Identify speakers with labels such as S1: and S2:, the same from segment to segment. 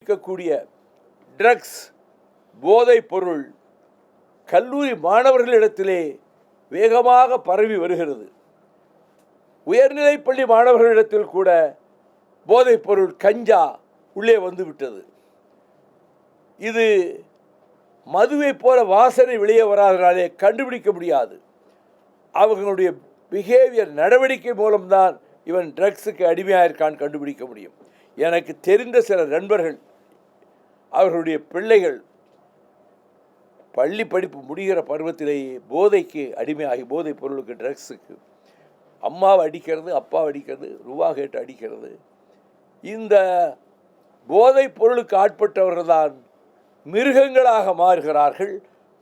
S1: இருக்கக்கூடிய ட்ரக்ஸ் போதைப் பொருள் கல்லூரி மாணவர்களிடத்திலே வேகமாக பரவி வருகிறது. உயர்நிலைப்பள்ளி மாணவர்களிடத்தில் கூட போதைப் பொருள் கஞ்சா உள்ளே வந்துவிட்டது. இது மதுவை போல வாசனை வெளியே வராதனாலே கண்டுபிடிக்க முடியாது. அவர்களுடைய பிஹேவியர் நடவடிக்கை மூலம்தான் இவன் ட்ரக்ஸுக்கு அடிமையாயிருக்கான் கண்டுபிடிக்க முடியும். எனக்கு தெரிந்த சில நண்பர்கள் அவர்களுடைய பிள்ளைகள் பள்ளி படிப்பு முடிகிற பருவத்திலேயே போதைக்கு அடிமையாகி போதைப் பொருளுக்கு ட்ரக்ஸுக்கு அம்மாவை அடிக்கிறது, அப்பாவை அடிக்கிறது, ரூபா கேட்டு அடிக்கிறது. இந்த போதைப் பொருளுக்கு ஆட்பட்டவர்கள் தான் மிருகங்களாக மாறுகிறார்கள்.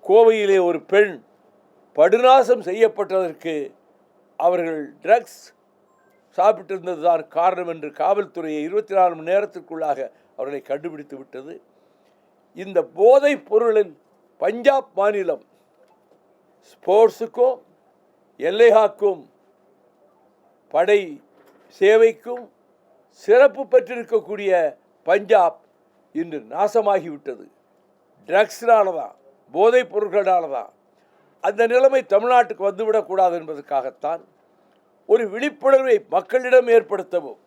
S1: கோவையிலே ஒரு பெண் படுநாசம் செய்யப்பட்டதற்கு அவர்கள் ட்ரக்ஸ் சாப்பிட்டிருந்தது தான் காரணம் என்று காவல்துறையை 24 மணி நேரத்திற்குள்ளாக அவர்களை கண்டுபிடித்து விட்டது. இந்த போதைப் பொருளின் பஞ்சாப் மாநிலம் ஸ்போர்ட்ஸுக்கும் எல்லை காக்கும் படை சேவைக்கும் சிறப்பு பெற்றிருக்கக்கூடிய பஞ்சாப் இன்று நாசமாகிவிட்டது. ட்ரக்ஸ்னால தான், போதைப் பொருட்களால தான். அந்த நிலைமை தமிழ்நாட்டுக்கு வந்துவிடக்கூடாது என்பதற்காகத்தான் ஒரு விழிப்புணர்வை மக்களிடம் ஏற்படுத்தவும்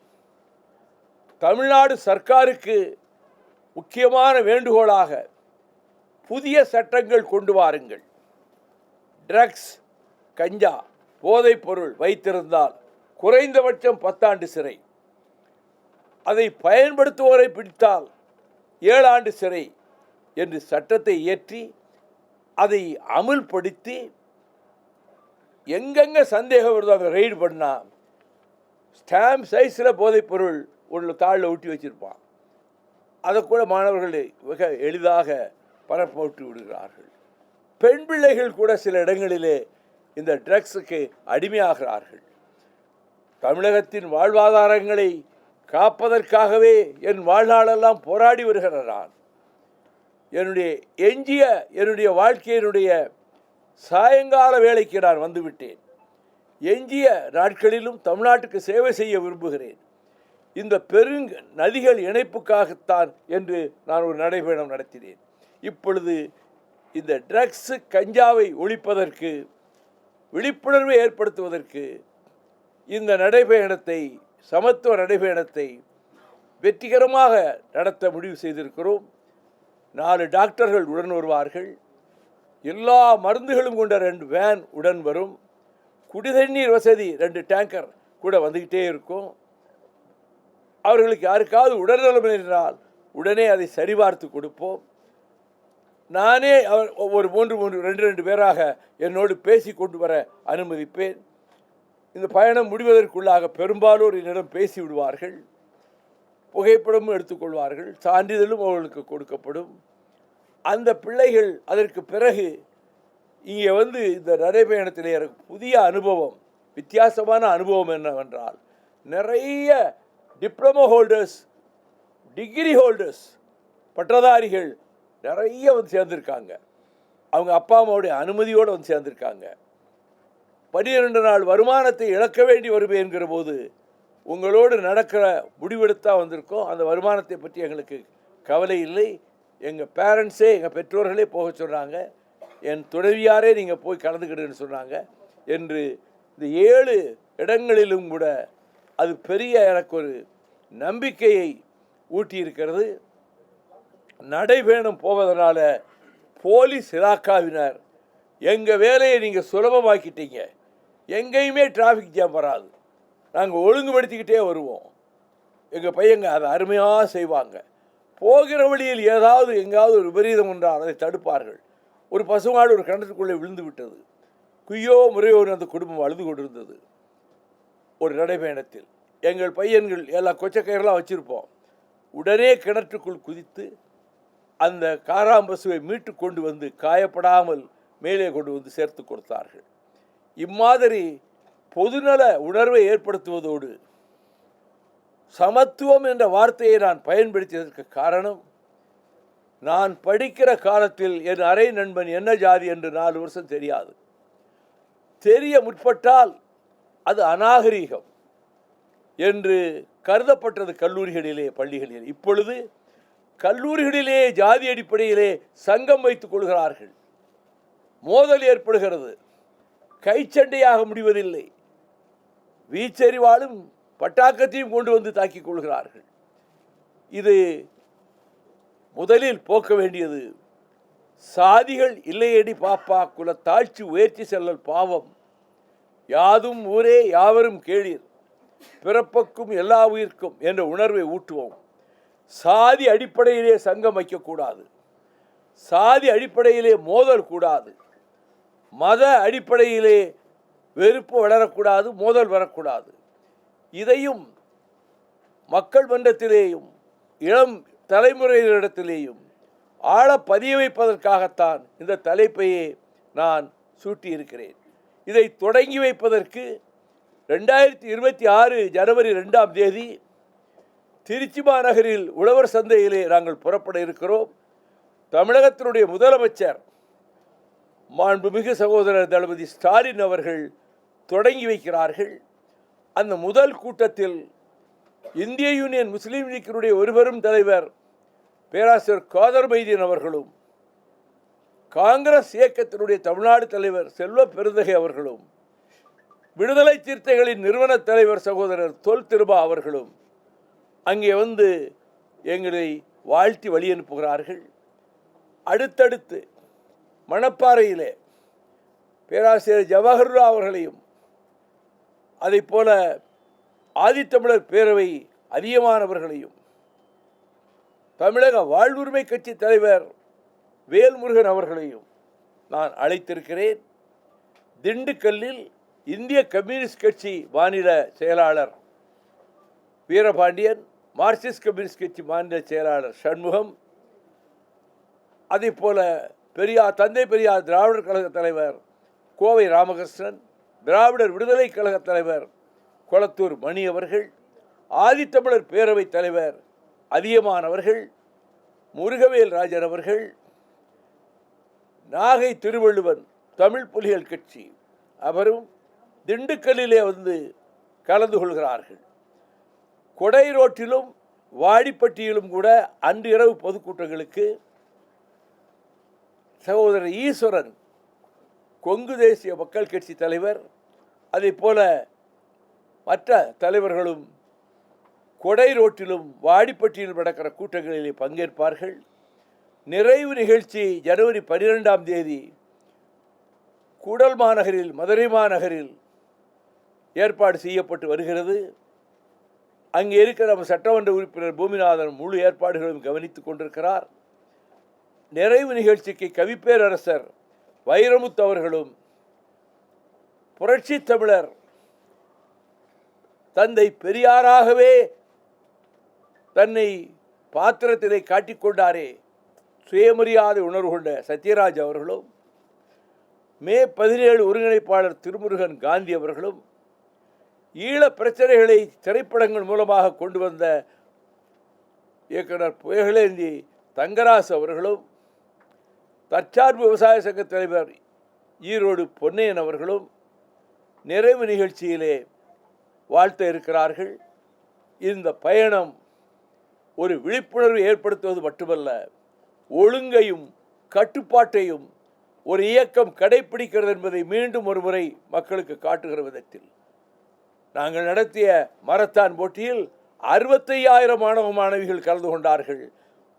S1: தமிழ்நாடு சர்க்காருக்கு முக்கியமான வேண்டுகோளாக புதிய சட்டங்கள் கொண்டு வாருங்கள். ட்ரக்ஸ், கஞ்சா, போதைப் பொருள் வைத்திருந்தால் குறைந்தபட்சம் 10 ஆண்டு சிறை, அதை பயன்படுத்துவோரை பிடித்தால் 7 ஆண்டு சிறை என்று சட்டத்தை இயற்றி அதை அமுல்படுத்தி எங்கெங்கே சந்தேகம் வருதோ அங்கே ரெய்டு பண்ணால் ஸ்டாம்ப் சைஸில் போதைப் பொருள் ஒரு தாளில் ஊட்டி வச்சுருப்பான். அதை கூட மாணவர்கள் மிக எளிதாக பரப்போட்டு விடுகிறார்கள். பெண் பிள்ளைகள் கூட சில இடங்களிலே இந்த ட்ரக்ஸுக்கு அடிமையாகிறார்கள். தமிழகத்தின் வாழ்வாதாரங்களை காப்பதற்காகவே என் வாழ்நாளெல்லாம் போராடி வருகிற நான் என்னுடைய வாழ்க்கையினுடைய சாயங்கால வேலைக்கு நான் வந்துவிட்டேன். எஞ்சிய நாட்களிலும் தமிழ்நாட்டுக்கு சேவை செய்ய விரும்புகிறேன். இந்த நதிகள் இணைப்புக்காகத்தான் என்று நான் ஒரு நடைபயணம் நடத்தினேன். இப்பொழுது இந்த ட்ரக்ஸு கஞ்சாவை ஒழிப்பதற்கு விழிப்புணர்வை ஏற்படுத்துவதற்கு இந்த நடைபயணத்தை, சமத்துவ நடைபயணத்தை வெற்றிகரமாக நடத்த முடிவு செய்திருக்கிறோம். 4 டாக்டர்கள் உடன் வருவார்கள். எல்லா மருந்துகளும் கொண்ட 2 வேன் உடன் வரும். குடிதண்ணீர் வசதி 2 டேங்கர் கூட வந்துக்கிட்டே இருக்கும். அவர்களுக்கு யாருக்காவது உடல்நலம் என்றால் உடனே அதை சரிபார்த்து கொடுப்போம். நானே ஒரு 2 பேராக என்னோடு பேசி கொண்டு வர அனுமதிப்பேன். இந்த பயணம் முடிவதற்குள்ளாக பெரும்பாலோர் என்னிடம் பேசி விடுவார்கள். புகைப்படமும் எடுத்துக்கொள்வார்கள். சான்றிதழும் அவர்களுக்கு கொடுக்கப்படும். அந்த பிள்ளைகள் அதற்கு பிறகு இங்கே வந்து இந்த நடைபயணத்திலே எனக்கு புதிய அனுபவம், வித்தியாசமான அனுபவம் என்னவென்றால், நிறைய டிப்ளமோ ஹோல்டர்ஸ், டிகிரி ஹோல்டர்ஸ், பட்டதாரிகள் நிறைய வந்து சேர்ந்துருக்காங்க. அவங்க அப்பா அம்மாவுடைய அனுமதியோடு வந்து சேர்ந்துருக்காங்க. 12 நாள் வருமானத்தை இழக்க வேண்டி வருவேன் என்கிற போது உங்களோடு நடக்கிற முடிவெடுத்தா வந்திருக்கோம். அந்த வருமானத்தை பற்றி எங்களுக்கு கவலை இல்லை. எங்கள் பேரண்ட்ஸே, எங்கள் பெற்றோர்களே போக சொன்னாங்க. என் துணைவியாரே நீங்கள் போய் கலந்துக்கிடுன்னு சொன்னாங்க என்று இந்த 7 இடங்களிலும் கூட அது பெரிய எனக்கு ஒரு நம்பிக்கையை ஊட்டியிருக்கிறது. நடைபயணம் போவதனால போலீஸ் இலாக்காவினர் எங்கள் வேலையை நீங்கள் சுலபமாக்கிட்டீங்க, எங்கேயுமே டிராஃபிக் ஜாம் வராது, நாங்கள் ஒழுங்குபடுத்திக்கிட்டே வருவோம், எங்கள் பையங்க அதை அருமையாக செய்வாங்க. போகிற வழியில் ஏதாவது எங்காவது ஒரு விபரீதம் என்றால் அதை தடுப்பார்கள். ஒரு பசுமாடு ஒரு கிணற்றுக்குள்ளே விழுந்து விட்டது. குய்யோ முறையோ அந்த குடும்பம் அழுது கொண்டிருந்தது. ஒரு நடைபயணத்தில் எங்கள் பையன்கள் எல்லா கொச்சக்கயிறெல்லாம் வச்சுருப்போம். உடனே கிணற்றுக்குள் குதித்து அந்த காராம்பசுவை மீட்டு கொண்டு வந்து காயப்படாமல் மேலே கொண்டு வந்து சேர்த்து கொடுத்தார்கள். இம்மாதிரி பொதுநல உணர்வை ஏற்படுத்துவதோடு சமத்துவம் என்ற வார்த்தையை நான் பயன்படுத்தியதற்கு காரணம், நான் படிக்கிற காலத்தில் என் அரை நண்பன் என்ன ஜாதி என்று 4 வருஷம் தெரியாது. தெரிய முற்பட்டால் அது அநாகரீகம் என்று கருதப்பட்டது கல்லூரிகளிலே, பள்ளிகளிலே. இப்பொழுது கல்லூரிகளிலே ஜாதி அடிப்படையிலே சங்கம் வைத்துக் கொள்கிறார்கள். மோதல் ஏற்படுகிறது. கைச்சண்டையாக முடிவதில்லை. வீச்செறிவாலும் பட்டாக்கத்தையும் கொண்டு வந்து தாக்கிக் கொள்கிறார்கள். இது முதலில் போக்க வேண்டியது. சாதிகள் இல்லையடி பாப்பா, குல தாழ்ச்சி உயர்ச்சி செல்லல் பாவம், யாதும் ஊரே யாவரும் கேளீர், பிறப்புக்கும் எல்லா உயிர்க்கும் என்ற உணர்வை ஊட்டுவோம். சாதி அடிப்படையிலே சங்கம் வைக்கக்கூடாது. சாதி அடிப்படையிலே மோதல் கூடாது. மத அடிப்படையிலே வெறுப்பு வளரக்கூடாது, மோதல் வரக்கூடாது. இதையும் மக்கள் மன்றத்திலேயும் இளம் தலைமுறையினரிடத்திலேயும் ஆழ பதிய வைப்பதற்காகத்தான் இந்த தலைப்பையே நான் சூட்டியிருக்கிறேன். இதை தொடங்கி வைப்பதற்கு 2026 ஜனவரி 2ஆம் தேதி திருச்சி மாநகரில் உழவர் சந்தையிலே நாங்கள் புறப்பட இருக்கிறோம். தமிழகத்தினுடைய முதலமைச்சர் மாண்புமிகு சகோதரர் தளபதி ஸ்டாலின் அவர்கள் தொடங்கி வைக்கிறார்கள். அந்த முதல் கூட்டத்தில் இந்திய யூனியன் முஸ்லீம் லீக்கினுடைய ஒருவரும் தலைவர் பேராசிரியர் காதர் மைதீன் அவர்களும், காங்கிரஸ் இயக்கத்தினுடைய தமிழ்நாடு தலைவர் செல்வ பெருந்தகை அவர்களும், விடுதலை சிறுத்தைகளின் நிறுவன தலைவர் சகோதரர் தொல் திருபா அவர்களும் அங்கே வந்து எங்களை வாழ்த்தி வழி அனுப்புகிறார்கள். அடுத்தடுத்து மணப்பாறையிலே பேராசிரியர் ஜவஹர்லா அவர்களையும், அதை போல ஆதித்தமிழர் பேரவை அதிகமானவர்களையும், தமிழக வாழ்வுரிமை கட்சி தலைவர் வேல்முருகன் அவர்களையும் நான் அழைத்திருக்கிறேன். திண்டுக்கல்லில் இந்திய கம்யூனிஸ்ட் கட்சி மாநில செயலாளர் வீரபாண்டியன், மார்க்சிஸ்ட் கம்யூனிஸ்ட் கட்சி மாநில செயலாளர் சண்முகம், அதே போல தந்தை பெரியார் திராவிடர் கழக தலைவர் கோவை ராமகிருஷ்ணன், திராவிடர் விடுதலை கழக தலைவர் கொளத்தூர் மணி அவர்கள், ஆதித்தமிழர் பேரவை தலைவர் அதியமான் அவர்கள், முருகவேல் ராஜன் அவர்கள், நாகை திருவள்ளுவன் தமிழ் புலிகள் கட்சி அவரும் திண்டுக்கல்லிலே வந்து கலந்து கொள்கிறார்கள். கொடை ரோட்டிலும் வாடிப்பட்டியிலும் கூட அன்று இரவு பொதுக்கூட்டங்களுக்கு சகோதரர் ஈஸ்வரன் கொங்கு தேசிய மக்கள் கட்சி தலைவர், அதே போல மற்ற தலைவர்களும் கொடை ரோட்டிலும் வாடிப்பட்டியிலும் நடக்கிற கூட்டங்களிலே பங்கேற்பார்கள். நிறைவு நிகழ்ச்சி ஜனவரி 12ஆம் தேதி கூடல் மாநகரில், மதுரை மாநகரில் ஏற்பாடு செய்யப்பட்டு வருகிறது. அங்கே இருக்கிற நம்ம சட்டமன்ற உறுப்பினர் பூமிநாதன் முழு ஏற்பாடுகளும் கவனித்துக் கொண்டிருக்கிறார். நிறைவு நிகழ்ச்சிக்கு கவிப்பேரரசர் வைரமுத்து அவர்களும், புரட்சி தமிழர் தந்தை பெரியாராகவே தன்னை பாத்திரத்திலே காட்டிக்கொண்டாரே சுயமரியாதை உணர்வு கொண்ட சத்யராஜ் அவர்களும், மே 17 ஒருங்கிணைப்பாளர் திருமுருகன் காந்தி அவர்களும், ஈழ பிரச்சனைகளை திரைப்படங்கள் மூலமாக கொண்டு வந்த இயக்குனர் புயகலேந்தி தங்கராசு அவர்களும், தற்சார்பு விவசாய சங்க தலைவர் ஈரோடு பொன்னையன் அவர்களும் நிறைவு நிகழ்ச்சியிலே வாழ்த்த இருக்கிறார்கள். இந்த பயணம் ஒரு விழிப்புணர்வு ஏற்படுத்துவது மட்டுமல்ல, ஒழுங்கையும் கட்டுப்பாட்டையும் ஒரு இயக்கம் கடைபிடிக்கிறது என்பதை மீண்டும் ஒரு முறை மக்களுக்கு காட்டுகிற விதத்தில் நாங்கள் நடத்திய மரத்தான் போட்டியில் 65,000 மாணவ மாணவிகள் கலந்து கொண்டார்கள்.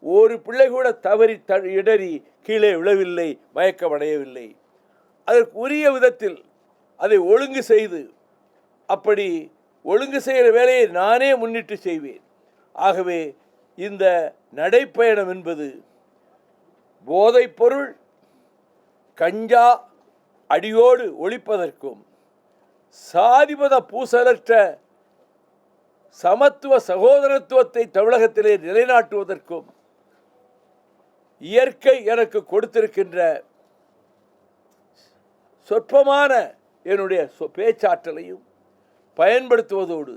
S1: ஒரு பிள்ளை கூட தவறி இடறி கீழே விழவில்லை, மயக்கமடையவில்லை. அதற்கு உரிய விதத்தில் அதை ஒழுங்கு செய்து, அப்படி ஒழுங்கு செய்கிற வேலையை நானே முன்னிட்டு செய்வேன். ஆகவே இந்த நடைப்பயணம் என்பது போதைப் பொருள், கஞ்சா அடியோடு ஒழிப்பதற்கும், சாதிமத பூசலற்ற சமத்துவ சகோதரத்துவத்தை தமிழகத்திலே நிலைநாட்டுவதற்கும் இயற்கை எனக்கு கொடுத்திருக்கின்ற சொற்பமான என்னுடைய பேச்சாற்றலையும் பயன்படுத்துவதோடு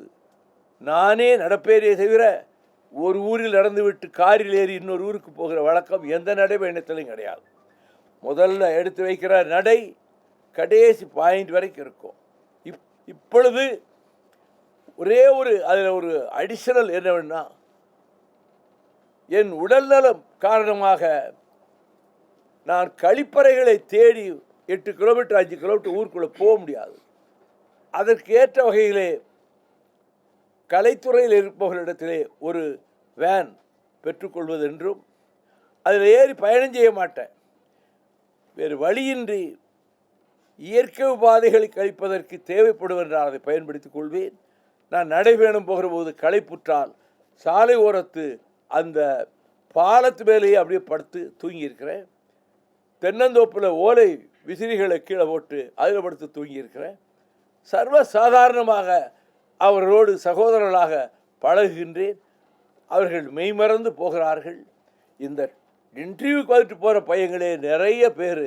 S1: நானே நடப்பேனே தவிர ஒரு ஊரில் நடந்துவிட்டு காரில் ஏறி இன்னொரு ஊருக்கு போகிற வழக்கம் எந்த நடைபயணத்திலையும் கிடையாது. முதல்ல எடுத்து வைக்கிற நடை கடைசி பாயிண்ட் வரைக்கும் இருக்கும். இப்பொழுது ஒரே அதில் ஒரு அடிஷனல் என்னவென்னா, என் உடல்நலம் காரணமாக நான் கழிப்பறைகளை தேடி 8 கிலோமீட்டர் 5 கிலோமீட்டர் ஊருக்குள்ளே போக முடியாது. அதற்கு ஏற்ற வகையிலே கலைத்துறையில் இருப்பவர்களிடத்திலே ஒரு வேன் பெற்றுக்கொள்வதென்றும் அதில் ஏறி பயணம் செய்ய மாட்டேன். வேறு வழியின்றி இயற்கை உபாதைகளை கழிப்பதற்கு தேவைப்படுவென்றால் அதை பயன்படுத்திக் கொள்வேன். நான் நடைபயணம் போகிற போது களைப்புற்றால் சாலை ஓரத்து அந்த பாலத்து மேலேயே அப்படியே படுத்து தூங்கியிருக்கிறேன். தென்னந்தோப்பில் ஓலை விசிறிகளை கீழே போட்டு அதில் படுத்து தூங்கியிருக்கிறேன். சர்வ சாதாரணமாக அவர்களோடு சகோதரர்களாக பழகுகின்றேன். அவர்கள் மெய்மறந்து போகிறார்கள். இந்த இன்டர்வியூக்கு வந்துட்டு போகிற பையங்களே நிறைய பேர்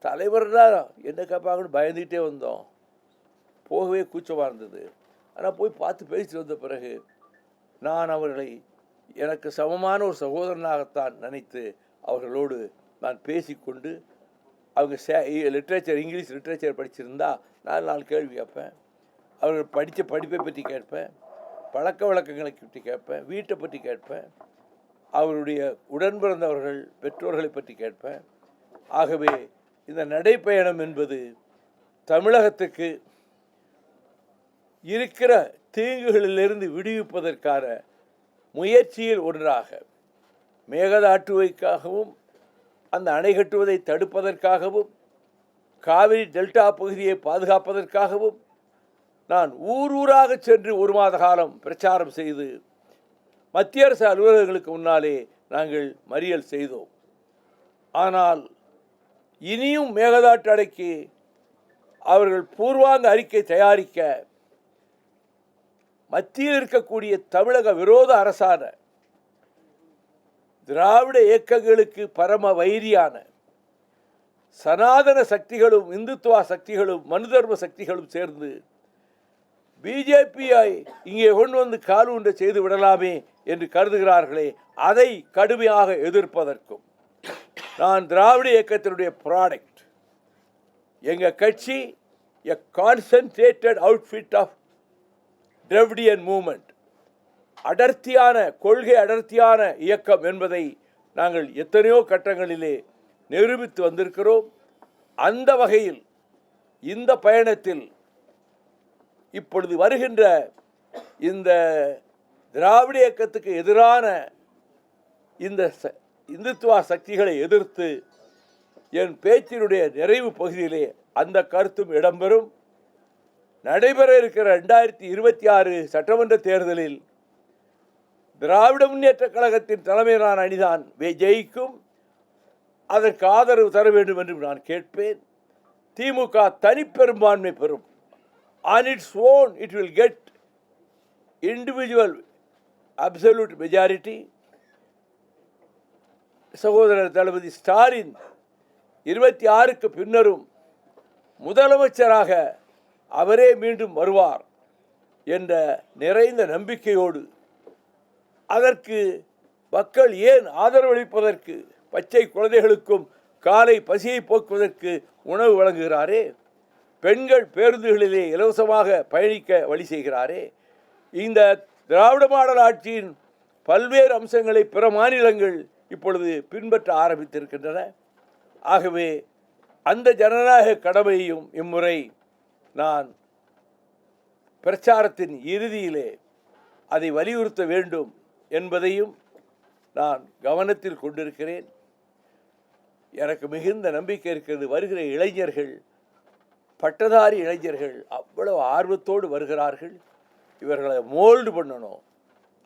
S1: தலைவர்னா என்ன கேட்பாங்கன்னு பயந்துக்கிட்டே வந்தோம். போகவே கூச்சமாக இருந்தது. ஆனால் போய் பார்த்து பேசிட்டு வந்த பிறகு நான் அவர்களை எனக்கு சமமான ஒரு சகோதரனாகத்தான் நினைத்து அவர்களோடு நான் பேசிக்கொண்டு அவங்க லிட்ரேச்சர் இங்கிலீஷ் லிட்ரேச்சர் படிச்சிருந்தா 4 கேள்வி கேட்பேன். அவர்கள் படித்த படிப்பை பற்றி கேட்பேன், பழக்க வழக்கங்களை பற்றி கேட்பேன், வீட்டை பற்றி கேட்பேன், அவருடைய உடன் பிறந்தவர்கள் பெற்றோர்களை பற்றி கேட்பேன். ஆகவே இந்த நடைப்பயணம் என்பது தமிழகத்துக்கு இருக்கிற தீங்குகளிலிருந்து விடுவிப்பதற்கான முயற்சியில் ஒன்றாக, மேகதாட்டுவைக்காகவும் அந்த அணை கட்டுவதை தடுப்பதற்காகவும் காவிரி டெல்டா பகுதியை பாதுகாப்பதற்காகவும் நான் ஊராக சென்று 1 மாத காலம் பிரச்சாரம் செய்து மத்திய அரசு அலுவலகங்களுக்கு முன்னாலே நாங்கள் மறியல் செய்தோம். ஆனால் இனியும் மேகதாட்டு அணைக்கு அவர்கள் பூர்வாங்க அறிக்கை தயாரிக்க மத்தியில் இருக்கக்கூடிய தமிழக விரோத அரசான திராவிட இயக்கங்களுக்கு பரம வைரியான சனாதன சக்திகளும் இந்துத்துவ சக்திகளும் மனு தர்ம சக்திகளும் சேர்ந்து பிஜேபியை இங்கே கொண்டு வந்து காலூன்ற செய்து விடலாமே என்று கருதுகிறார்களே, அதை கடுமையாக எதிர்ப்பதற்கும் நான் திராவிட இயக்கத்தினுடைய ப்ராடக்ட். எங்கள் கட்சி a concentrated outfit of Dravidian movement, அடர்த்தியான கொள்கை அடர்த்தியான இயக்கம் என்பதை நாங்கள் எத்தனையோ கட்டங்களிலே நிரூபித்து வந்திருக்கிறோம். அந்த வகையில் இந்த பயணத்தில் இப்பொழுது வருகின்ற இந்த திராவிட இயக்கத்துக்கு எதிரான இந்த இந்துத்துவ சக்திகளை எதிர்த்து என் பேச்சினுடைய நிறைவு பகுதியிலே அந்த கருத்தும் இடம்பெறும். நடைபெற இருக்கிற 2026 சட்டமன்ற தேர்தலில் திராவிட முன்னேற்ற கழகத்தின் தலைமையிலான அணிதான் ஜெயிக்கும். அதற்கு ஆதரவு தர வேண்டும் என்று நான் கேட்பேன். திமுக தனிப்பெரும்பான்மை பெறும். On its own it will get individual absolute majority. சகோதரர் தளபதி ஸ்டாலின் 26க்கு பின்னரும் முதலமைச்சராக அவரே மீண்டும் வருவார் என்ற நிறைந்த நம்பிக்கையோடு, அதற்கு மக்கள் ஏன் ஆதரவளிப்பதற்கு பச்சை குழந்தைகளுக்கும் காலை பசியை போக்குவதற்கு உணவு வழங்குகிறாரே, பெண்கள் பேருந்துகளிலே இலவசமாக பயணிக்க வழி செய்கிறாரே, இந்த திராவிட மாடல் ஆட்சியின் பல்வேறு அம்சங்களை பிற மாநிலங்கள் இப்பொழுது பின்பற்ற ஆரம்பித்திருக்கின்றன. ஆகவே அந்த ஜனநாயக கடமையையும் இம்முறை நான் பிரச்சாரத்தின் இறுதியிலே அதை வலியுறுத்த வேண்டும் என்பதையும் நான் கவனத்தில் கொண்டிருக்கிறேன். எனக்கு மிகுந்த நம்பிக்கை இருக்கிறது. வருகிற இளைஞர்கள், பட்டதாரி இளைஞர்கள் அவ்வளவு ஆர்வத்தோடு வருகிறார்கள். இவர்களை மோல்டு பண்ணணும்.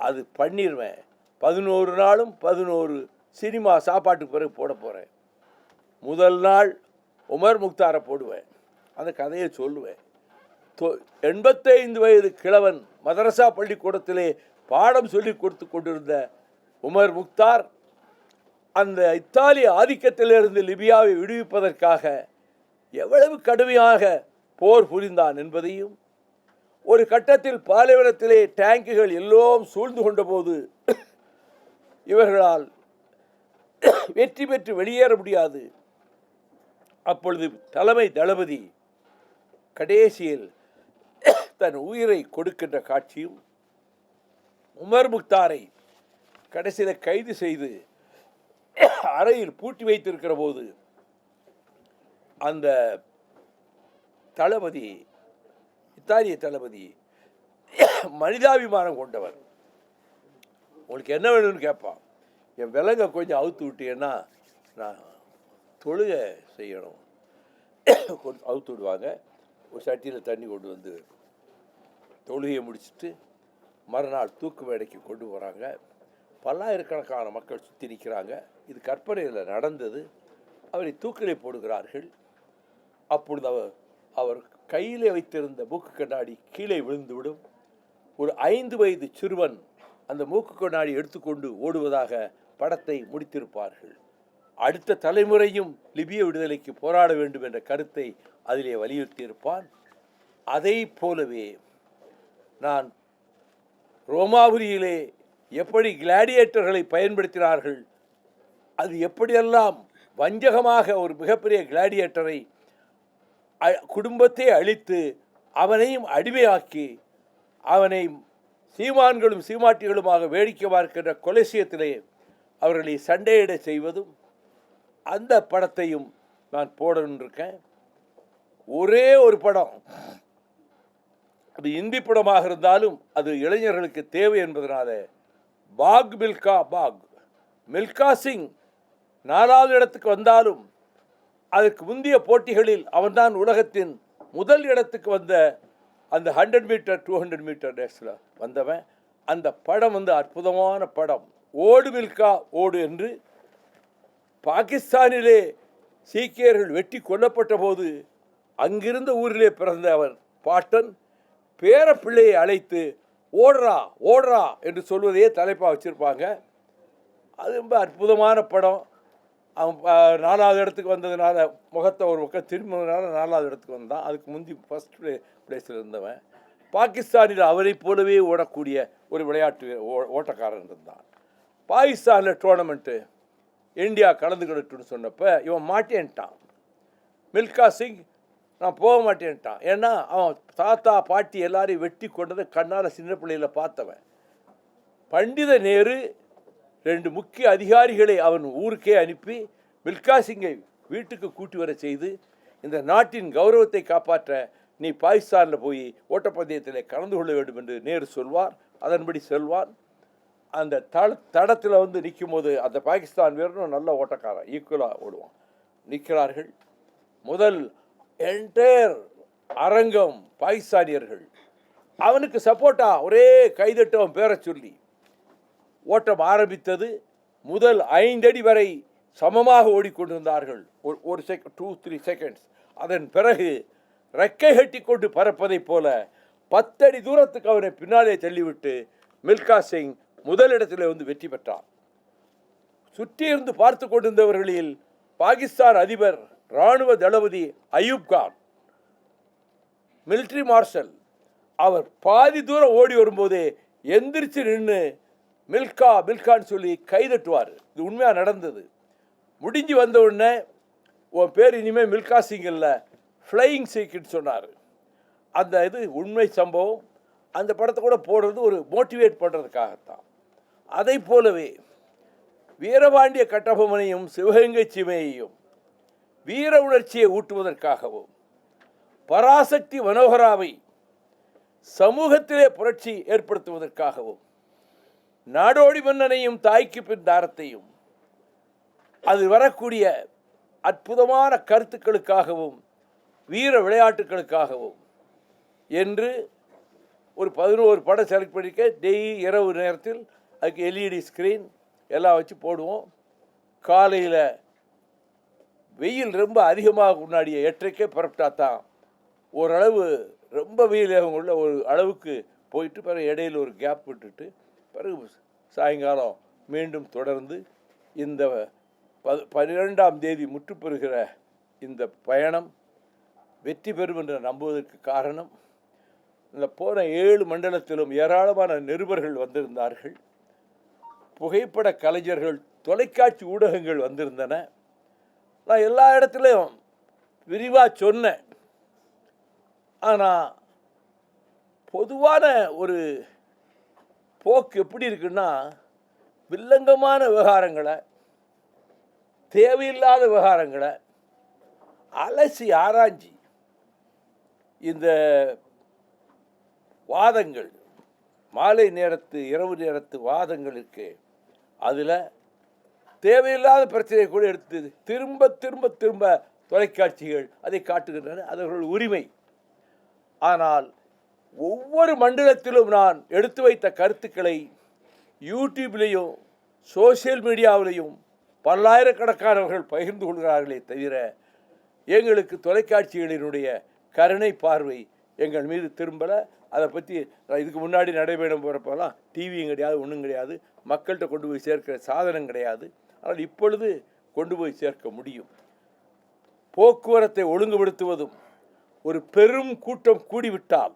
S1: அது பண்ணிடுவேன். 11 நாளும் 11 சினிமா சாப்பாட்டுக்கு பிறகு போட போகிறேன். முதல் நாள் உமர் முக்தாரை போடுவேன். அந்த கதையை சொல்லுவேன். 85 வயது கிழவன் மதரசா பள்ளிக்கூடத்திலே பாடம் சொல்லி கொடுத்து கொண்டிருந்த உமர் முக்தார் அந்த இத்தாலிய ஆதிக்கத்திலிருந்து லிபியாவை விடுவிப்பதற்காக எவ்வளவு கடுமையாக போர் புரிந்தான் என்பதையும், ஒரு கட்டத்தில் பாலைவனத்திலே டேங்குகள் எல்லோரும் சூழ்ந்து கொண்ட போது இவர்களால் வெற்றி பெற்று வெளியேற முடியாது. அப்பொழுது தலைமை தளபதி கடைசியில் தன் உயிரை கொடுக்கின்ற காட்சியும், உமர் முக்தாரை கடைசியில் கைது செய்து அறையில் பூட்டி வைத்திருக்கிற போது அந்த தளபதி, இத்தாலிய தளபதி மனிதாபிமானம் கொண்டவர். உங்களுக்கு என்ன வேணும்னு கேட்பான். என் விலங்கை கொஞ்சம் அவுத்து விட்டீங்கன்னா நான் தொழுகை செய்யணும். அவுத்து விடுவாங்க. ஒரு சட்டியில் தண்ணி கொண்டு வந்து தொழுகையை முடிச்சுட்டு மறுநாள் தூக்கு மேடைக்கு கொண்டு போகிறாங்க. பல்லாயிரக்கணக்கான மக்கள் சுற்றி நிற்கிறாங்க. இது கற்பனையில் நடந்தது. அவரை தூக்கிலே போடுகிறார்கள். அப்பொழுது அவர் கையில் வைத்திருந்த மூக்கு கண்ணாடி கீழே விழுந்துவிடும். ஒரு 5 வயது சிறுவன் அந்த மூக்கு கண்ணாடி எடுத்துக்கொண்டு ஓடுவதாக படத்தை முடித்திருப்பார்கள். அடுத்த தலைமுறையும் லிபிய விடுதலைக்கு போராட வேண்டும் என்ற கருத்தை அதிலே வலியுறுத்தியிருப்பான். அதை போலவே நான் ரோமாபுரியிலே எப்படி கிளாடியேட்டர்களை பயன்படுத்தினார்கள், அது எப்படியெல்லாம் வஞ்சகமாக ஒரு மிகப்பெரிய கிளாடியேட்டரை குடும்பத்தை அழித்து அவனையும் அடிமையாக்கி அவனை சீமான்களும் சீமாட்டிகளுமாக வேடிக்கை பார்க்கின்ற கொலைசியத்திலே அவர்களை சண்டையிட செய்வதும், அந்த படத்தையும் நான் போடணுன்றிருக்கேன். ஒரே ஒரு படம், அது இந்தி படமாக இருந்தாலும் அது இளைஞர்களுக்கு தேவை என்பதனால பாக் மில்கா பாக், மில்கா சிங் 4வது இடத்துக்கு வந்தாலும் அதற்கு முந்தைய போட்டிகளில் அவன்தான் உலகத்தின் முதல் இடத்துக்கு வந்த அந்த 100 மீட்டர் 200 மீட்டர் ரேஸில் வந்தவன். அந்த படம் அற்புதமான படம். ஓடு மில்கா ஓடு என்று பாகிஸ்தானிலே சீக்கியர்கள் வெட்டி கொல்லப்பட்ட போது அங்கிருந்த ஊரிலே பிறந்த அவர் பாட்டன் பேர பிள்ளையை அழைத்து ஓடுறா ஓடுறா என்று சொல்வதையே தலைப்பாக வச்சுருப்பாங்க. அது ரொம்ப அற்புதமான படம். அவன் 4வது இடத்துக்கு வந்ததுனால முகத்தை ஒரு பக்கம் திரும்பினதுனால 4வது இடத்துக்கு வந்தான். அதுக்கு முந்தி ஃபஸ்ட் பிளேஸில் இருந்தவன். பாகிஸ்தானில் அவரை போலவே ஓடக்கூடிய ஒரு விளையாட்டு ஓட்டக்காரன் இருந்தான். பாகிஸ்தானில் டோர்னமெண்ட்டு இந்தியா கலந்துக்கிட்டுன்னு சொன்னப்போ இவன் மாட்டேன்ட்டான். மில்கா சிங் நான் போக மாட்டேன்ட்டான். ஏன்னா அவன் தாத்தா பாட்டி எல்லாரையும் வெட்டி கொண்டதை கண்ணால் சின்ன பிள்ளையில் பார்த்தவன். பண்டித நேரு 2 முக்கிய அதிகாரிகளை அவன் ஊருக்கே அனுப்பி மில்கா சிங்கை வீட்டுக்கு கூட்டி வர செய்து, இந்த நாட்டின் கௌரவத்தை காப்பாற்ற நீ பாகிஸ்தானில் போய் ஓட்டப்பந்தயத்தில் கலந்து கொள்ள வேண்டும் என்று நேரு சொல்வார். அதன்படி செல்வான். அந்த தடத்தில் நிற்கும் போது அந்த பாகிஸ்தான் வீரனும் நல்ல ஓட்டக்காரன், ஈக்குவலாக ஓடுவான். நிற்கிறார்கள். முதல் என்டையர் அரங்கம் பாகிஸ்தானியர்கள் அவனுக்கு சப்போர்ட்டா ஒரே கைதட்டு அவன் பேரை சொல்லி ஓட்டம் ஆரம்பித்தது. முதல் 5 அடி வரை சமமாக ஓடிக்கொண்டிருந்தார்கள். ஒரு செகண்ட் 2-3 செகண்ட்ஸ். அதன் பிறகு ரெக்கை கட்டி கொண்டு பறப்பதைப் போல 10 அடி தூரத்துக்கு அவனை பின்னாலே தள்ளிவிட்டு மில்கா சிங் முதலிடத்தில் வெற்றி பெற்றார். சுற்றியிருந்து பார்த்து கொண்டிருந்தவர்களில் பாகிஸ்தான் அதிபர் இராணுவ தளபதி அயூப் கான், மிலிட்ரி மார்ஷல், அவர் பாதி தூரம் ஓடி வரும்போதே எந்திரிச்சு நின்று மில்கா மில்கான்னு சொல்லி கைதட்டுவார். இது உண்மையாக நடந்தது. முடிஞ்சு வந்த உடனே உன் பேர் இனிமேல் மில்கா சிங் இல்லை, ஃப்ளையிங் சிங்னு சொன்னார். அந்த இது உண்மை சம்பவம். அந்த படத்தை கூட போடுறது ஒரு மோட்டிவேட் பண்ணுறதுக்காகத்தான். அதை போலவே வீரபாண்டிய கட்டபொம்மனையும் சிவகங்கை சீமையையும் வீர உணர்ச்சியை ஊட்டுவதற்காகவும், பராசக்தி மனோகராவை சமூகத்திலே புரட்சி ஏற்படுத்துவதற்காகவும், நாடோடி மன்னனையும் தாய்க்கு பின் தாரத்தையும் அது வரக்கூடிய அற்புதமான கருத்துக்களுக்காகவும் வீர விளையாட்டுகளுக்காகவும் என்று ஒரு 11 படம் செலக்ட் பண்ணிக்க. டெய்லி இரவு நேரத்தில் அதுக்கு எல்இடி ஸ்க்ரீன் எல்லாம் வச்சு போடுவோம். காலையில் வெயில் ரொம்ப அதிகமாக முன்னாடியே 8:30 புறப்பட்டா தான் ஓரளவு ரொம்ப வெயில் உள்ள ஒரு அளவுக்கு போயிட்டு பிறகு இடையில் ஒரு கேப் விட்டுட்டு பிறகு சாயங்காலம் மீண்டும் தொடர்ந்து இந்த 12ஆம் தேதி முற்றுப்பெறுகிற இந்த பயணம் வெற்றி பெறும் என்று நம்புவதற்கு காரணம், இந்த போன 7 மண்டலத்திலும் ஏராளமான நிருபர்கள் வந்திருந்தார்கள், புகைப்பட கலைஞர்கள், தொலைக்காட்சி ஊடகங்கள் வந்திருந்தன. நான் எல்லா இடத்துலையும் விரிவாக சொன்னேன். ஆனால் பொதுவான ஒரு போக்கு எப்படி இருக்குன்னா, வில்லங்கமான விவகாரங்களை, தேவையில்லாத விவகாரங்களை அலசி ஆராய்ச்சி இந்த வாதங்கள், மாலை நேரத்து இரவு நேரத்து வாதங்கள் இருக்கு, அதில் தேவையில்லாத பிரச்சனையை கூட எடுத்து திரும்ப திரும்ப திரும்ப தொலைக்காட்சிகள் அதை காட்டுகின்றன. அது அவர்கள் உரிமை. ஆனால் ஒவ்வொரு மண்டலத்திலும் நான் எடுத்து வைத்த கருத்துக்களை யூடியூப்லேயும் சோசியல் மீடியாவிலையும் பல்லாயிரக்கணக்கானவர்கள் பகிர்ந்து கொள்கிறார்களே தவிர எங்களுக்கு தொலைக்காட்சிகளினுடைய கருணை பார்வை எங்கள் மீது திரும்பலை. அதை பற்றி இதுக்கு முன்னாடி நடைபெறும் போகிறப்பெல்லாம் டிவியும் கிடையாது, ஒன்றும் கிடையாது, மக்கள்கிட்ட கொண்டு போய் சேர்க்கிற சாதனம் கிடையாது. ஆனால் இப்பொழுது கொண்டு போய் சேர்க்க முடியும். போக்குவரத்தை ஒழுங்குபடுத்துவதும், ஒரு பெரும் கூட்டம் கூடிவிட்டால்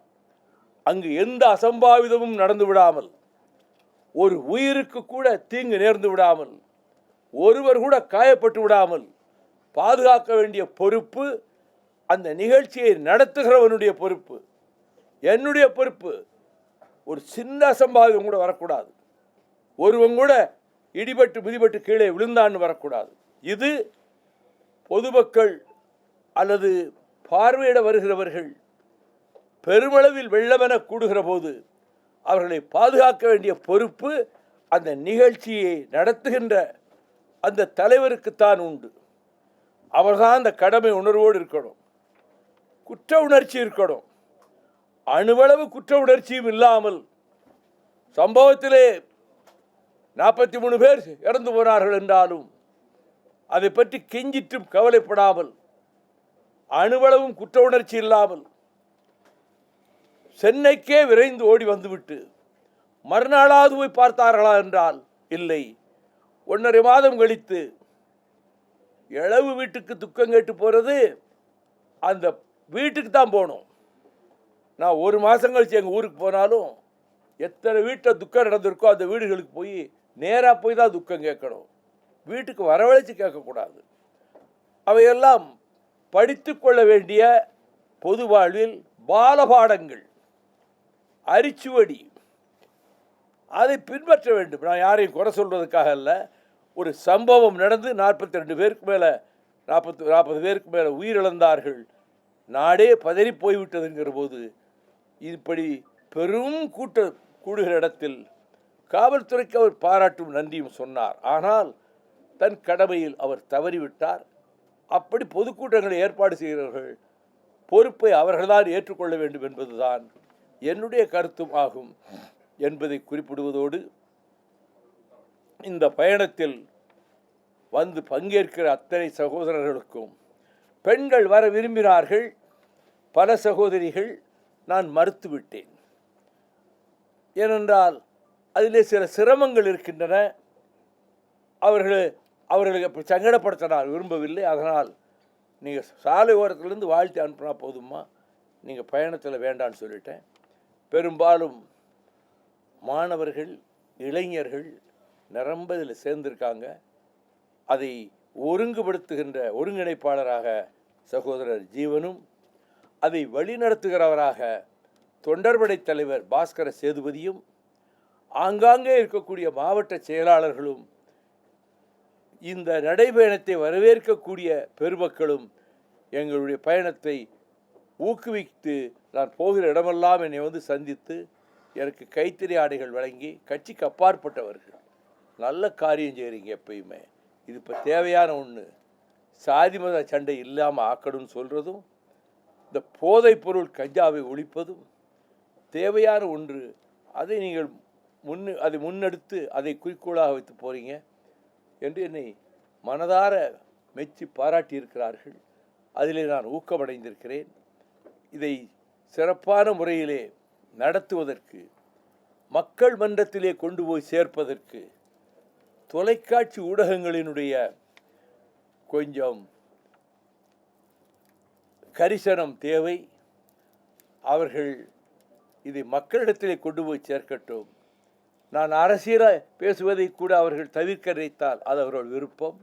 S1: அங்கு எந்த அசம்பாவிதமும் நடந்து விடாமல், ஒரு உயிருக்கு கூட தீங்கு நேர்ந்து விடாமல், ஒருவர் கூட காயப்பட்டு விடாமல் பாதுகாக்க வேண்டிய பொறுப்பு அந்த நிகழ்ச்சியை நடத்துகிறவனுடைய பொறுப்பு, என்னுடைய பொறுப்பு. ஒரு சின்ன அசம்பாவிதம் கூட வரக்கூடாது. ஒருவன் கூட இடிபட்டு மிதிபட்டு கீழே விழுந்தான்னு வரக்கூடாது. இது பொதுமக்கள் அல்லது பார்வையிட வருகிறவர்கள் பெருமளவில் வெள்ளமென கூடுகிற போது அவர்களை பாதுகாக்க வேண்டிய பொறுப்பு அந்த நிகழ்ச்சியை நடத்துகின்ற அந்த தலைவருக்குத்தான் உண்டு. அவர்தான் அந்த கடமை உணர்வோடு இருக்கணும், குற்ற உணர்ச்சி இருக்கணும். அணுவளவு குற்ற உணர்ச்சியும் இல்லாமல் சம்பவத்திலே 43 பேர் இறந்து போனார்கள் என்றாலும் அதை பற்றி கெஞ்சிற்றும் கவலைப்படாமல், அணுவளவும் குற்ற உணர்ச்சி இல்லாமல் சென்னைக்கே விரைந்து ஓடி வந்துவிட்டு மறுநாளாவது போய் பார்த்தார்களா என்றால் இல்லை. 1.5 மாதம் கழித்து இளவு வீட்டுக்கு துக்கம் கேட்டு போகிறது அந்த வீட்டுக்கு தான் போகணும். நான் 1 மாதம் கழிச்சு எங்கள் ஊருக்கு போனாலும் எத்தனை வீட்டில் துக்கம் நடந்திருக்கோ அந்த வீடுகளுக்கு போய் நேராக போய் தான் துக்கம் கேட்கணும். வீட்டுக்கு வரவழைச்சு கேட்கக்கூடாது. அவையெல்லாம் படித்து கொள்ள வேண்டிய பொது வாழ்வில் பாலபாடங்கள், அரிச்சுவடி. அதை பின்பற்ற வேண்டும். நான் யாரையும் குறை சொல்வதற்காக அல்ல. ஒரு சம்பவம் நடந்து 42 பேருக்கு மேலே 40 பேருக்கு மேலே உயிரிழந்தார்கள். நாடே பதறி போய்விட்டதுங்கிற போது இப்படி பெரும் கூடுகிற இடத்தில் காவல்துறைக்கு அவர் பாராட்டும் நன்றியும் சொன்னார். ஆனால் தன் கடமையில் அவர் தவறிவிட்டார். அப்படி பொதுக்கூட்டங்களை ஏற்பாடு செய்கிறவர்கள் பொறுப்பை அவர்கள்தான் ஏற்றுக்கொள்ள வேண்டும் என்பதுதான் என்னுடைய கருத்தும் ஆகும் என்பதை குறிப்பிடுவதோடு, இந்த பயணத்தில் வந்து பங்கேற்கிற அத்தனை சகோதரர்களுக்கும், பெண்கள் வர விரும்பினார்கள், பல சகோதரிகள், நான் மறுத்துவிட்டேன். ஏனென்றால் அதிலே சில சிரமங்கள் இருக்கின்றன. அவர்களுக்கு அப்படி சங்கடப்படுத்த நான் விரும்பவில்லை. அதனால் நீங்கள் சாலை ஓரத்திலிருந்து வாழ்த்தி அனுப்பினா போதுமா, நீங்கள் பயணத்தில் வேண்டான்னு சொல்லிட்டேன். பெரும்பாலும் மாணவர்கள், இளைஞர்கள் நிரம்ப இதில் சேர்ந்திருக்காங்க. அதை ஒருங்குபடுத்துகின்ற ஒருங்கிணைப்பாளராக சகோதரர் ஜீவனும், அதை வழிநடத்துகிறவராக தொண்டர்படை தலைவர் பாஸ்கர சேதுபதியும், ஆங்காங்கே இருக்கக்கூடிய மாவட்ட செயலாளர்களும், இந்த நடைபயணத்தை வரவேற்கக்கூடிய பெருமக்களும் எங்களுடைய பயணத்தை ஊக்குவித்து, நான் போகிற இடமெல்லாம் என்னை வந்து சந்தித்து எனக்கு கைத்தறி ஆடைகள் வழங்கி, கட்சிக்கு அப்பாற்பட்டவர்கள், நல்ல காரியம் செய்கிறீங்க, எப்பயுமே இது இப்போ தேவையான ஒன்று, சாதி மத சண்டை இல்லாமல் ஆக்கணும்னு சொல்கிறதும், இந்த போதைப் பொருள் கஞ்சாவை ஒழிப்பதும் தேவையான ஒன்று. அதை நீங்கள் அதை முன்னெடுத்து அதை குறிக்கோளாக வைத்து போகிறீங்க என்று என்னை மனதார மெச்சி பாராட்டியிருக்கிறார்கள். அதிலே நான் ஊக்கமடைந்திருக்கிறேன். இதை சிறப்பான முறையிலே நடத்துவதற்கு, மக்கள் மன்றத்திலே கொண்டு போய் சேர்ப்பதற்கு தொலைக்காட்சி ஊடகங்களினுடைய கொஞ்சம் கரிசனம் தேவை. அவர்கள் இதை மக்களிடத்திலே கொண்டு போய் சேர்க்கட்டும். நான் அரசியலை பேசுவதை கூட அவர்கள் தவிர்க்க நினைத்தால் அது அவர்கள் விருப்பம்.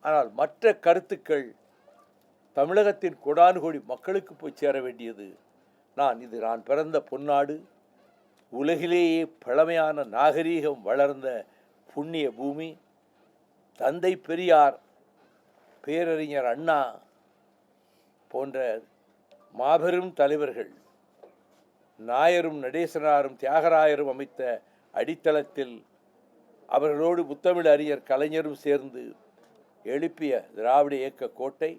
S1: ஆனால் மற்ற கருத்துக்கள் தமிழகத்தின் கோடானு கோடி மக்களுக்கு போய் சேர வேண்டியது. நான் பிறந்த பொன்னாடு, உலகிலேயே பழமையான நாகரீகம் வளர்ந்த புண்ணிய பூமி. தந்தை பெரியார், பேரறிஞர் அண்ணா போன்ற மாபெரும் தலைவர்கள், நாயரும் நடேசனாரும் தியாகராயரும் அமைத்த அடித்தளத்தில் அவர்களோடு முத்தமிழ் அறிஞர் கலைஞரும் சேர்ந்து எழுப்பிய திராவிட இயக்க கோட்டை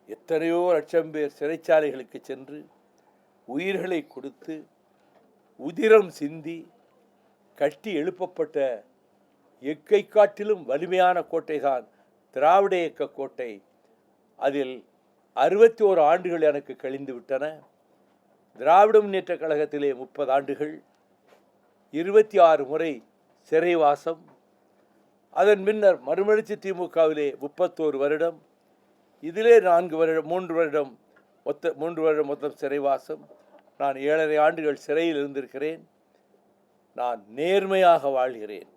S1: எத்தனையோ லட்சம் பேர் சிறைச்சாலைகளுக்கு சென்று உயிர்களை கொடுத்து உதிரம் சிந்தி கட்டி எழுப்பப்பட்ட எக்கை காட்டிலும் வலிமையான கோட்டைதான் திராவிட இயக்க கோட்டை. அதில் 61 ஆண்டுகள் எனக்கு கழிந்து விட்டன. திராவிட முன்னேற்ற கழகத்திலே 30 ஆண்டுகள், 26 முறை சிறைவாசம். அதன் பின்னர் மறுமலர்ச்சி திமுகவிலே 31 வருடம், இதிலே 3 வருடம் மொத்தம் சிறைவாசம். நான் 7.5 ஆண்டுகள் சிறையில் இருந்திருக்கிறேன். நான் நேர்மையாக வாழ்கிறேன்.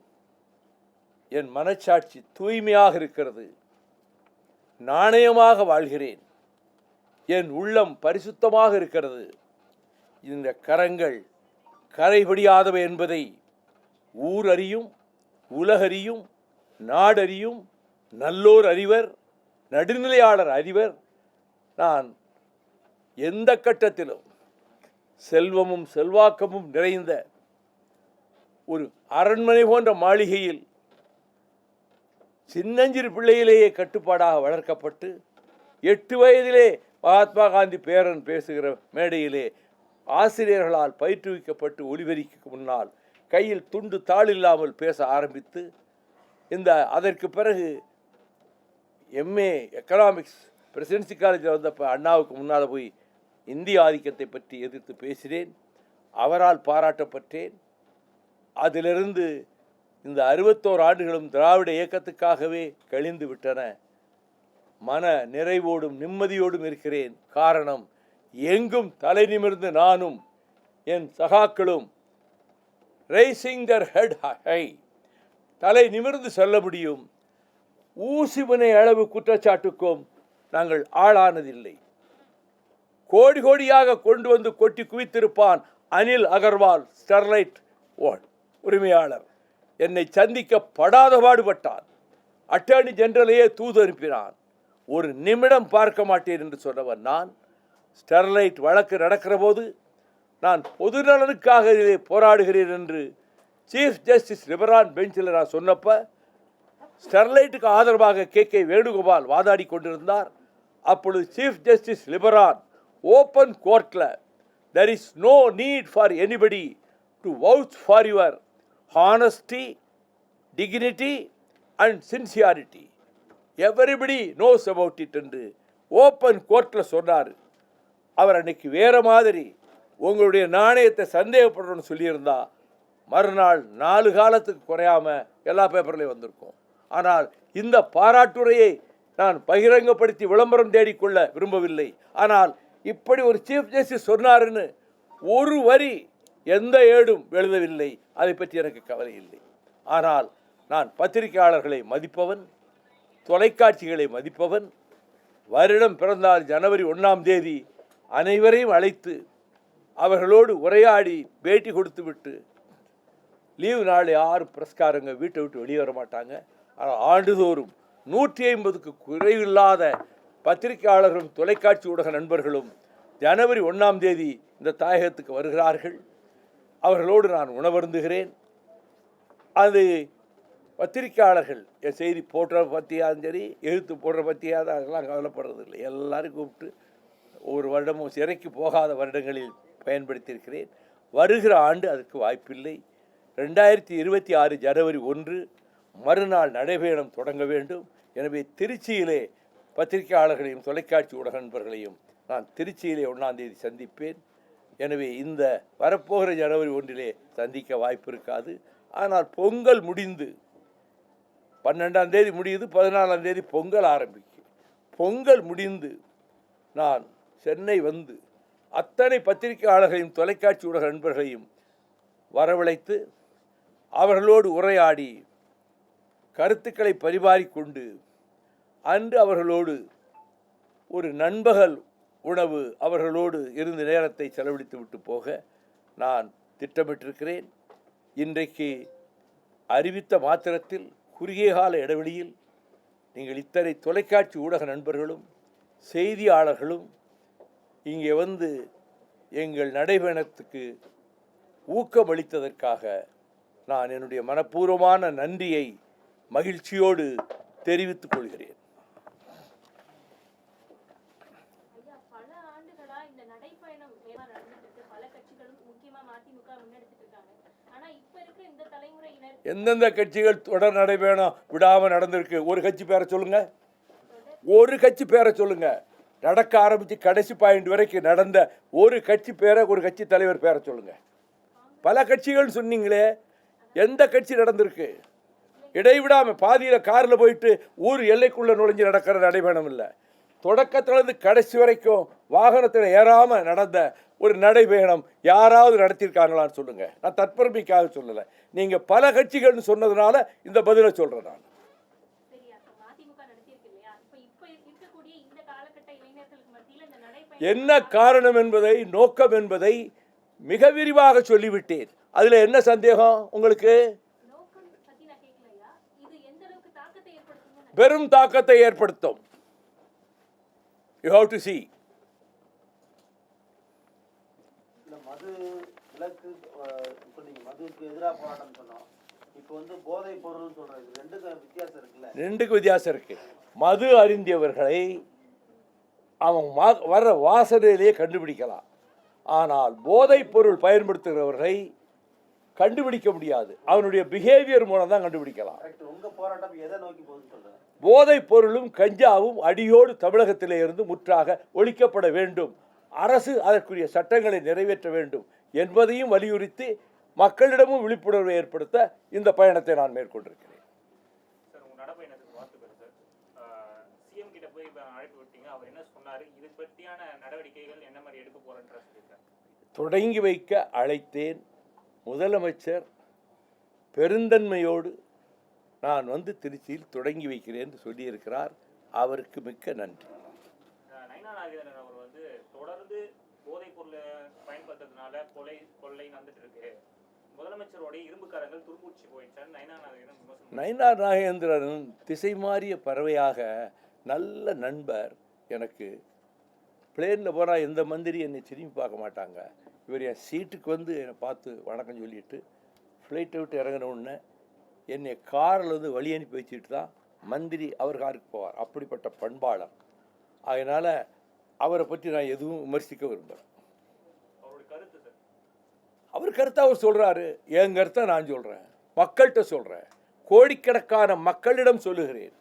S1: என் மனச்சாட்சி தூய்மையாக இருக்கிறது. நாணயமாக வாழ்கிறேன். என் உள்ளம் பரிசுத்தமாக இருக்கிறது. இந்த கரங்கள் கரைபடியாதவை என்பதை ஊர் அறியும், உலகறியும், நாடறியும், நல்லோர் அறிவர், நடுநிலையாளர் அறிவர். நான் எந்த கட்டத்திலும் செல்வமும் செல்வாக்கமும் நிறைந்த ஒரு அரண்மனை போன்ற மாளிகையில் சின்னஞ்சிறு பிள்ளையிலேயே கட்டுப்பாடாக வளர்க்கப்பட்டு 8 வயதிலே மகாத்மா காந்தி பேரன் பேசுகிற மேடையிலே ஆசிரியர்களால் பயிற்றுவிக்கப்பட்டு ஒலிபெருக்கிக்கு முன்னால் கையில் துண்டு தாள் இல்லாமல் பேச ஆரம்பித்து அதற்கு பிறகு எம்ஏ எக்கனாமிக்ஸ் பிரசிடென்சி காலேஜில் வந்தப்போ அண்ணாவுக்கு முன்னால் போய் இந்திய ஆதிக்கத்தை பற்றி எதிர்த்து பேசினேன். அவரால் பாராட்டப்பட்டேன். அதிலிருந்து இந்த 61 ஆண்டுகளும் திராவிட இயக்கத்துக்காகவே கழிந்து விட்டன. மன நிறைவோடும் நிம்மதியோடும் இருக்கிறேன். காரணம், எங்கும் தலை நிமிர்ந்து நானும் என் சகாக்களும் ரைசிங் தர் ஹெட் ஹை, தலை நிமிர்ந்து சொல்ல முடியும். ஊசிமுனை அளவு குற்றச்சாட்டுக்கும் நாங்கள் ஆளானதில்லை. கோடி கோடியாக கொண்டு வந்து கொட்டி குவித்திருப்பான் அனில் அகர்வால், ஸ்டெர்லைட் உரிமையாளர். என்னை சந்திக்க படாத பாடுபட்டான். அட்டர்னி ஜெனரலையே தூது அனுப்பினான். ஒரு நிமிடம் பார்க்க மாட்டேன் என்று சொன்னவன் நான். ஸ்டெர்லைட் வழக்கு நடக்கிற போது நான் பொது நலனுக்காக இதை போராடுகிறேன் என்று சீஃப் ஜஸ்டிஸ் லிபரான் பெஞ்சில் நான் சொன்னப்ப ஸ்டெர்லைட்டுக்கு ஆதரவாக கே வேணுகோபால் வாதாடி கொண்டிருந்தார். அப்பொழுது சீஃப் ஜஸ்டிஸ் லிபரான் ஓப்பன் கோர்ட்டில் there is no need for anybody to vouch for your honesty, dignity and sincerity. Everybody knows about it என்று ஓப்பன் கோர்ட்டில் சொன்னார். அவர் அன்னைக்கு வேற மாதிரி உங்களுடைய நாணயத்தை சந்தேகப்படுறோன்னு சொல்லியிருந்தா மறுநாள் 4 காலத்துக்கு குறையாம எல்லா பேப்பர்லையும் வந்திருக்கும். ஆனால் இந்த பாராட்டுரையை நான் பகிரங்கப்படுத்தி விளம்பரம் தேடிக்கொள்ள விரும்பவில்லை. ஆனால் இப்படி ஒரு சீஃப் ஜஸ்டிஸ் சொன்னாருன்னு ஒரு வரி எந்த ஏடும் எழுதவில்லை. அதை பற்றி எனக்கு கவலை இல்லை. ஆனால் நான் பத்திரிகையாளர்களை மதிப்பவன், தொலைக்காட்சிகளை மதிப்பவன். வருடம் பிறந்தால் ஜனவரி 1ஆம் தேதி அனைவரையும் அழைத்து அவர்களோடு உரையாடி பேட்டி கொடுத்து விட்டு லீவு நாள் யாரும் பிரஸ்காரங்க வீட்டை விட்டு வெளியே வர மாட்டாங்க. ஆனால் ஆண்டுதோறும் 150க்கு குறைவில்லாத பத்திரிகையாளர்களும் தொலைக்காட்சி ஊடக நண்பர்களும் ஜனவரி 1ஆம் தேதி இந்த தாயகத்துக்கு வருகிறார்கள். அவர்களோடு நான் உணவருந்துகிறேன். அது பத்திரிகையாளர்கள் என் செய்தி போடுற பற்றியாலும் சரி, எழுத்து போடுற பற்றியாவது அதெல்லாம் கவலைப்படுறதில்லை. எல்லாரும் கூப்பிட்டு ஒரு வருடமும் சிறைக்கு போகாத வருடங்களில் பயன்படுத்தியிருக்கிறேன். வருகிற ஆண்டு அதற்கு வாய்ப்பில்லை. 2026 ஜனவரி 1 மறுநாள் நடைபயணம் தொடங்க வேண்டும். எனவே திருச்சியிலே பத்திரிகையாளர்களையும் தொலைக்காட்சி ஊடக நண்பர்களையும் நான் திருச்சியிலே 1ஆம் தேதி சந்திப்பேன். எனவே இந்த வரப்போகிற ஜனவரி 1 சந்திக்க வாய்ப்பு இருக்காது. ஆனால் பொங்கல் முடிந்து 12ஆம் தேதி முடியுது, 14ஆம் தேதி பொங்கல் ஆரம்பிக்கும். பொங்கல் முடிந்து நான் சென்னை வந்து அத்தனை பத்திரிகையாளர்களையும் தொலைக்காட்சி ஊடக நண்பர்களையும் வரவழைத்து அவர்களோடு உரையாடி கருத்துக்களை பரிமாறிக்கொண்டு அன்று அவர்களோடு ஒரு நண்பகல் உணவு அவர்களோடு இருந்த நேரத்தை செலவழித்து விட்டு போக நான் திட்டமிட்டிருக்கிறேன். இன்றைக்கு அறிவித்த மாத்திரத்தில் குறுகிய கால இடைவெளியில் நீங்கள் இத்தனை தொலைக்காட்சி ஊடக நண்பர்களும் செய்தியாளர்களும் இங்கே வந்து எங்கள் நடைபயணத்துக்கு ஊக்கமளித்ததற்காக நான் என்னுடைய மனப்பூர்வமான நன்றியை மகிழ்ச்சியோடு தெரிவித்துக் கொள்கிறேன். எந்தெந்த கட்சிகள் தொடர் நடைபயணம் விடாமல் நடந்திருக்கு? ஒரு கட்சி பேரை சொல்லுங்க, ஒரு கட்சி பேரை சொல்லுங்க. நடக்க ஆரம்பித்து கடைசி பாயிண்ட் வரைக்கும் நடந்த ஒரு கட்சி பேரை, ஒரு கட்சி தலைவர் பேரை சொல்லுங்க. பல கட்சிகள் சொன்னீங்களே, எந்த கட்சி நடந்திருக்கு? இடைவிடாமல் பாதியில் காரில் போயிட்டு ஊர் எல்லைக்குள்ளே நுழைஞ்சு நடக்கிற நடைபயணம் இல்லை. தொடக்கத்திலிருந்து கடைசி வரைக்கும் வாகனத்தில் ஏறாமல் நடந்த ஒரு நடைபயணம் யாராவது நடத்தியிருக்காங்களான்னு சொல்லுங்க. நான் தற்பெருமைக்காக சொல்லலை, நீங்கள் பல கட்சிகள்னு சொன்னதுனால இந்த பதிலை சொல்கிறேன். நான் என்ன காரணம் என்பதை, நோக்கம் என்பதை மிக விரிவாக சொல்லிவிட்டேன். அதில் என்ன சந்தேகம் உங்களுக்கு? பெரும் தாக்கத்தை ஏற்படுத்தும். You have to see.
S2: மது விலக்கு சொன்னீங்க, மதுவுக்கு எதிராக போராட்டம் சொன்னோம். இப்போ வந்து போதை பொருள் சொல்றது, ரெண்டுக்கும் வித்தியாசம் இருக்குல்ல?
S1: ரெண்டுக்கும் வித்தியாசம் இருக்கு. மது அருந்தியவர்களை அவன் வர்ற வாசனையிலேயே கண்டுபிடிக்கலாம். ஆனால் போதைப் பொருள் பயன்படுத்துகிறவர்களை கண்டுபிடிக்க முடியாது. அவனுடைய பிஹேவியர் மூலம் தான் கண்டுபிடிக்கலாம்.
S2: உங்க போராட்டம் எதை நோக்கி போகுதுன்னு சொல்றேன்.
S1: போதைப் பொருளும் கஞ்சாவும் அடியோடு தமிழகத்திலே இருந்து முற்றாக ஒழிக்கப்பட வேண்டும். அரசு அதற்குரிய சட்டங்களை நிறைவேற்ற வேண்டும் என்பதையும் வலியுறுத்தி மக்களிடமும் விழிப்புணர்வை ஏற்படுத்த இந்த பயணத்தை நான் மேற்கொண்டிருக்கிறேன். தொடங்கி வைக்க அழைத்தேன். முதலமைச்சர் பெருந்தன்மையோடு நான் வந்து திருச்சியில் தொடங்கி வைக்கிறேன் என்று சொல்லியிருக்கிறார். அவருக்கு மிக்க நன்றி.
S3: நயினா நாகேந்திரன் அவர் வந்து தொடர்ந்து போதைப் பொருளை பயன்படுத்துறதுனால கொள்ளை நடந்துட்டு இருக்கு, முதலமைச்சருடைய இரும்புக்காரங்கள் துரும்பூச்சி போயிடுச்சான்னு
S1: நயினா நாகேந்திரன் திசை மாறிய பறவையாக நல்ல நண்பர். எனக்கு பிளேனில் போனால் எந்த மந்திரி என்னை திரும்பி பார்க்க மாட்டாங்க. இவர் என் சீட்டுக்கு வந்து என்னை பார்த்து வணக்கம் சொல்லிட்டு ஃப்ளைட்டை விட்டு இறங்கின உடனே என்னை காரில் வந்து வழி அனுப்பி வச்சுட்டு தான் மந்திரி அவர் காருக்கு போவார். அப்படிப்பட்ட பண்பாளர். அதனால் அவரை பற்றி நான் எதுவும் விமர்சிக்க விரும்புகிறேன். அவர் கருத்தை அவர் சொல்கிறாரு, என் கருத்தை நான் சொல்கிறேன், மக்கள்கிட்ட சொல்கிறேன், கோடிக்கணக்கான மக்களிடம் சொல்லுகிறேன்.